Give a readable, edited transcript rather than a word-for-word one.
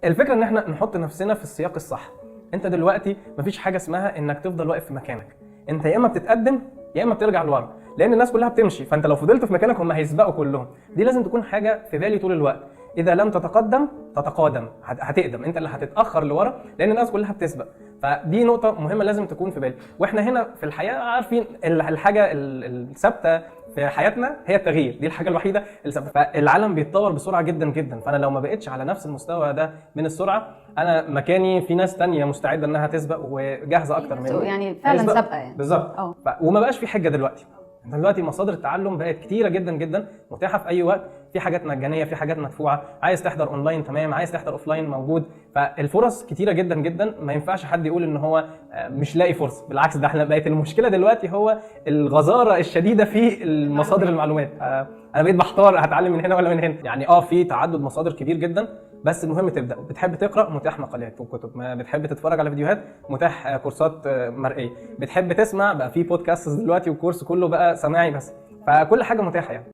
الفكره ان احنا نحط نفسنا في السياق الصح. انت دلوقتي مفيش حاجه اسمها انك تفضل واقف في مكانك، انت يا اما بتتقدم يا اما بترجع لورا، لان الناس كلها بتمشي، فانت لو فضلت في مكانك هم هيسبقوا كلهم. دي لازم تكون حاجه في بالي طول الوقت، اذا لم تتقدم تتقادم، هتقدم، انت اللي هتتاخر لورا لان الناس كلها بتسبق. فدي نقطه مهمه لازم تكون في بالي. واحنا هنا في الحياه عارفين الحاجه الثابته في حياتنا هي التغيير، دي الحاجه الوحيده اللي ثابته. فالعالم بيتطور بسرعه جدا جدا، فانا لو ما بقتش على نفس المستوى ده من السرعه، انا مكاني في ناس تانية مستعده انها تسبق وجاهزه اكتر مني، يعني فعلا سابقه يعني بالظبط. وما بقاش في حجه دلوقتي. دلوقتي مصادر التعلم بقت كتيره جدا جدا، متاحه في اي وقت، في حاجات مجانيه، في حاجات مدفوعه، عايز تحضر اونلاين تمام، عايز تحضر اوفلاين موجود. فالفرص كتيره جدا جدا، ما ينفعش حد يقول ان هو مش لاقي فرصه، بالعكس ده احنا بقت المشكله دلوقتي هو الغزاره الشديده في المصادر المعلومات. انا بقيت بحتار هتعلم من هنا ولا من هنا. يعني في تعدد مصادر كبير جدا، بس المهم تبدا. بتحب تقرا، متاح مقالات وكتب. ما بتحب تتفرج على فيديوهات، متاح كورسات مرئيه. بتحب تسمع، بقى في بودكاست دلوقتي، والكورس كله بقى سماعي بس. فكل حاجه متاحه يعني.